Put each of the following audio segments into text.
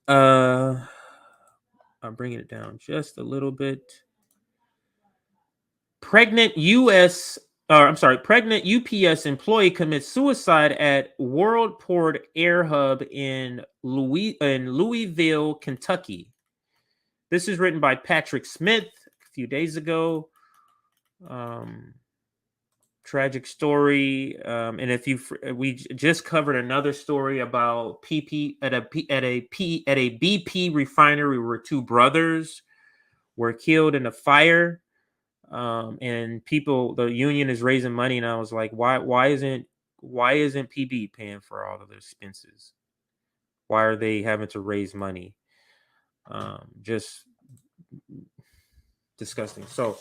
I'm bringing it down just a little bit. Pregnant UPS employee commits suicide at Worldport Air Hub in Louisville, Kentucky. This is written by Patrick Smith a few days ago. Tragic story. And if we just covered another story about PP at a BP refinery where two brothers were killed in a fire. And the union is raising money, and I was like, why isn't PB paying for all of the expenses? Why are they having to raise money? Just disgusting. So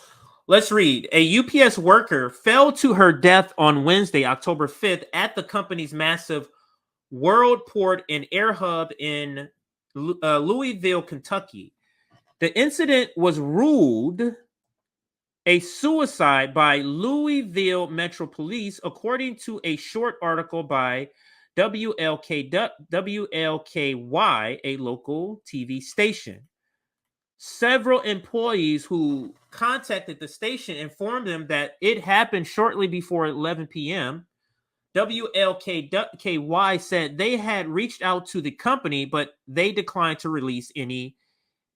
let's read. A UPS worker fell to her death on Wednesday, October 5th, at the company's massive Worldport and Air Hub in Louisville, Kentucky. The incident was ruled a suicide by Louisville Metro Police, according to a short article by WLKY, a local TV station. Several employees who contacted the station informed them that it happened shortly before 11 p.m. WLKY said they had reached out to the company, but they declined to release any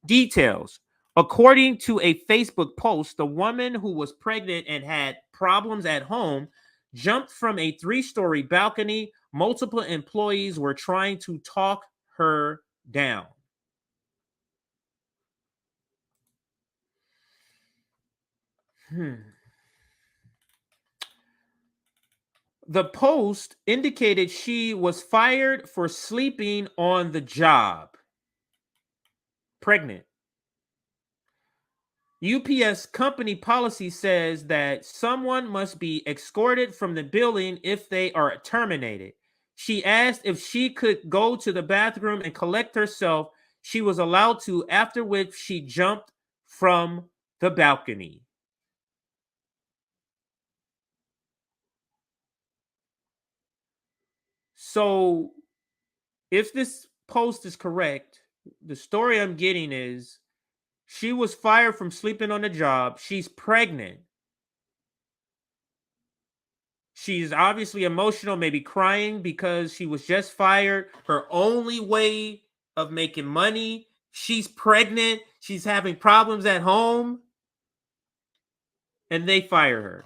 details. According to a Facebook post, the woman who was pregnant and had problems at home jumped from a 3-story balcony. Multiple employees were trying to talk her down. The post indicated she was fired for sleeping on the job. Pregnant. UPS company policy says that someone must be escorted from the building if they are terminated. She asked if she could go to the bathroom and collect herself. She was allowed to, after which she jumped from the balcony. So, if this post is correct, the story I'm getting is she was fired from sleeping on the job. She's pregnant. She's obviously emotional, maybe crying because she was just fired. Her only way of making money. She's pregnant. She's having problems at home. And they fire her.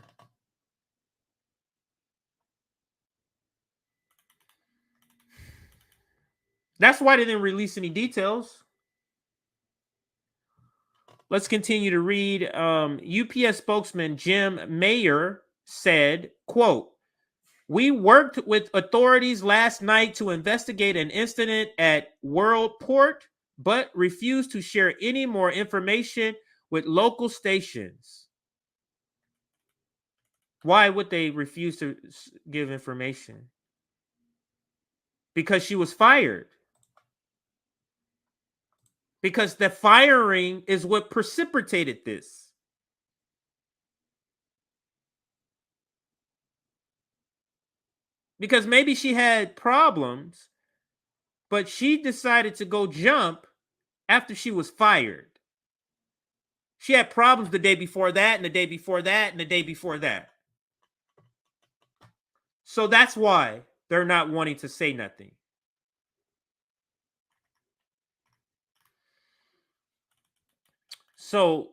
That's why they didn't release any details. Let's continue to read. UPS spokesman Jim Mayer said, quote, "We worked with authorities last night to investigate an incident at Worldport, but refused to share any more information with local stations." Why would they refuse to give information? Because she was fired. Because the firing is what precipitated this. Because maybe she had problems, but she decided to go jump after she was fired. She had problems the day before that, and the day before that, and the day before that. So that's why they're not wanting to say nothing. So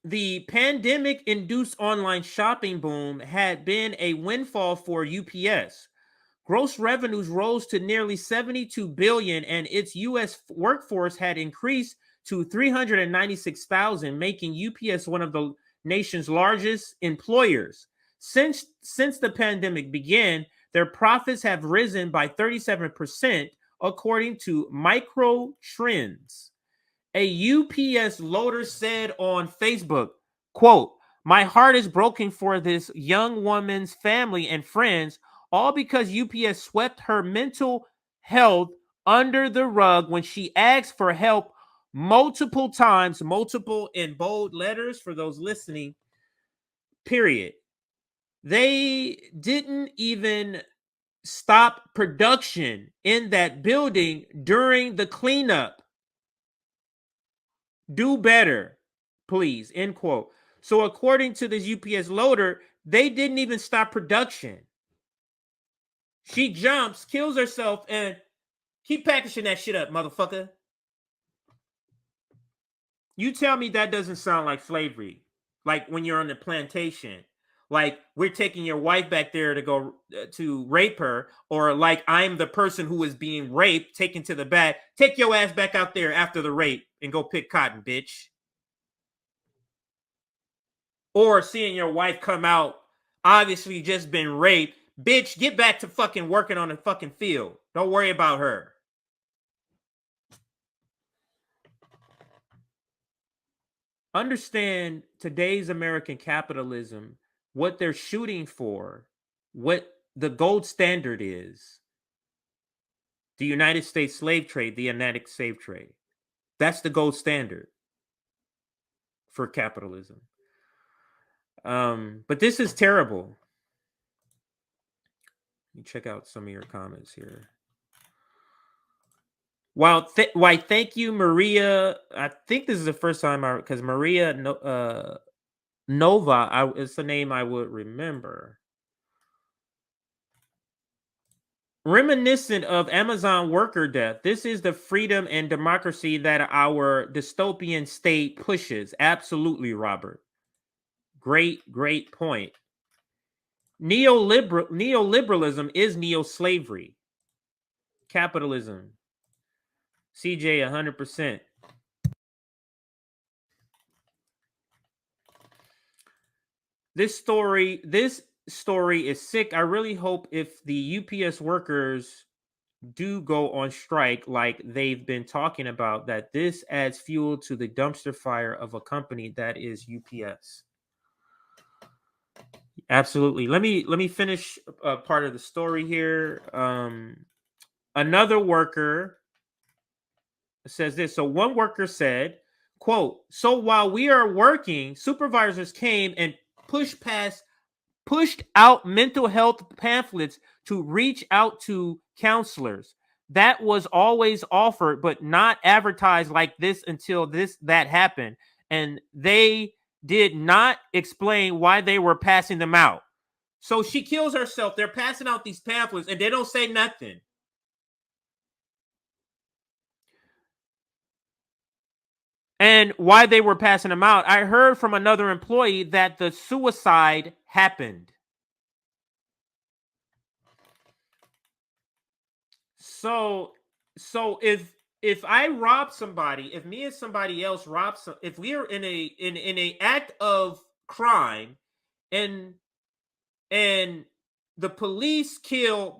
the pandemic-induced online shopping boom had been a windfall for UPS. Gross revenues rose to nearly $72 billion, and its U.S. workforce had increased to 396,000, making UPS one of the nation's largest employers. Since the pandemic began, their profits have risen by 37%, according to Micro Trends. A UPS loader said on Facebook, quote, "My heart is broken for this young woman's family and friends, all because UPS swept her mental health under the rug when she asked for help multiple times," multiple in bold letters for those listening, period. They didn't even stop production in that building during the cleanup. Do better, please, end quote. So according to this UPS loader, they didn't even stop production. She jumps, kills herself, and keep packaging that shit up, motherfucker. You tell me that doesn't sound like slavery. Like when you're on the plantation. Like we're taking your wife back there to go to rape her, or like I'm the person who is being raped, taken to the back. Take your ass back out there after the rape and go pick cotton, bitch. Or seeing your wife come out, obviously just been raped. Bitch, get back to fucking working on the fucking field. Don't worry about her. Understand today's American capitalism, what they're shooting for, what the gold standard is. The United States slave trade, the Atlantic slave trade. That's the gold standard for capitalism. But this is terrible. Let me check out some of your comments here. Why? Thank you, Maria. I think this is the first time because Maria Nova. It's a name I would remember. Reminiscent of Amazon worker death, this is the freedom and democracy that our dystopian state pushes. Absolutely, Robert. Great point. Neoliberalism is neo-slavery. Capitalism. CJ, 100%. This story is sick. I really hope if the UPS workers do go on strike like they've been talking about, that this adds fuel to the dumpster fire of a company that is UPS. Absolutely. Let me finish part of the story here. Another worker says this. So one worker said, quote, "So while we are working, supervisors came and pushed out mental health pamphlets to reach out to counselors. That was always offered, but not advertised like this until that happened. And they did not explain why they were passing them out." So she kills herself. They're passing out these pamphlets and they don't say nothing. And why they were passing them out, I heard from another employee that the suicide happened. So if I rob somebody, if me and somebody else rob if we are in a act of crime, and the police kill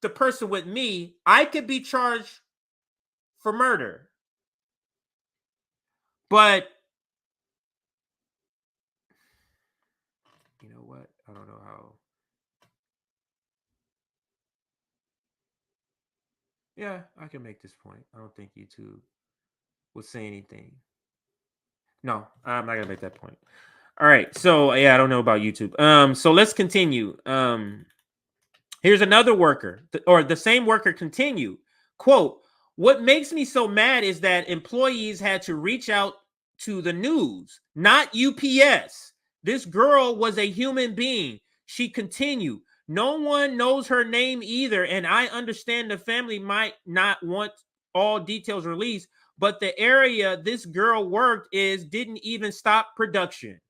the person with me, I could be charged for murder. But you know what? I don't know how. Yeah, I can make this point. I don't think YouTube would say anything. No, I'm not gonna make that point. All right. So yeah, I don't know about YouTube. So let's continue. Here's another worker, or the same worker continued. Quote, "What makes me so mad is that employees had to reach out to the news, not UPS. This girl was a human being." She continued, "No one knows her name either, and I understand the family might not want all details released, but the area this girl worked didn't even stop production."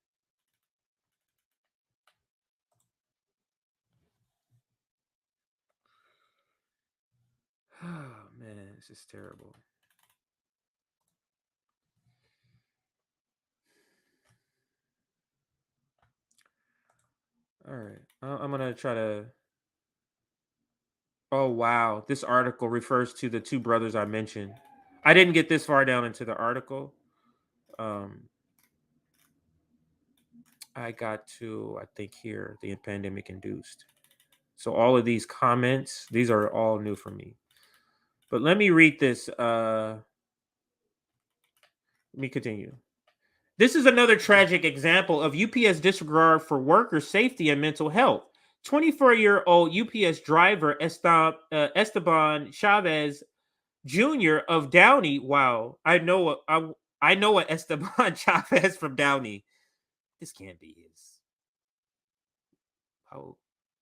Oh man, this is terrible. All right, I'm gonna try to. Oh wow, this article refers to the two brothers I mentioned. I didn't get this far down into the article. Um, I got to, I think here, the pandemic induced. So all of these comments, these are all new for me. But let me read this. Let me continue. "This is another tragic example of UPS disregard for worker safety and mental health. 24-year-old UPS driver Esteban Chavez Jr. of Downey. Wow, I know a Esteban Chavez from Downey. This can't be his. Oh,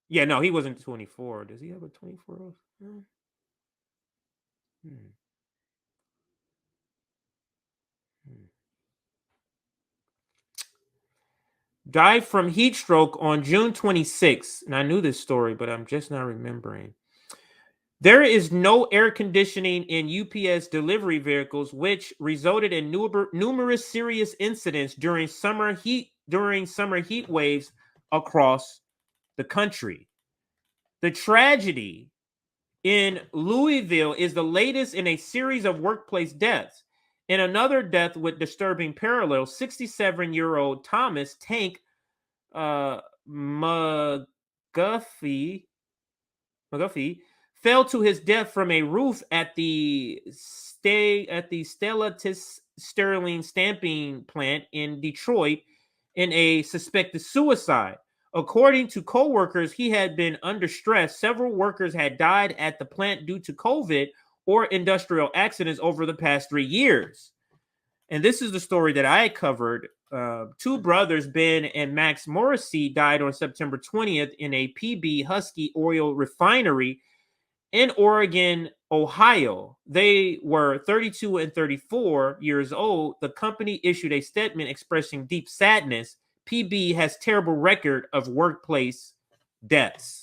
yeah, no, he wasn't 24. Does he have a 24? Hmm. Hmm. Died from heat stroke on June 26th. And I knew this story, but I'm just not remembering. There is no air conditioning in UPS delivery vehicles, which resulted in numerous serious incidents during summer heat waves across the country. The tragedy in Louisville is the latest in a series of workplace deaths. In another death with disturbing parallels, 67-year-old Thomas Tank McGuffey fell to his death from a roof at the Stellantis Sterling stamping plant in Detroit in a suspected suicide. According to co-workers, he had been under stress. Several workers had died at the plant due to COVID or industrial accidents over the past 3 years. And this is the story that I covered. Two brothers, Ben and Max Morrissey, died on September 20th in a PB Husky oil refinery in Oregon, Ohio. They were 32 and 34 years old. The company issued a statement expressing deep sadness. PB has terrible record of workplace deaths.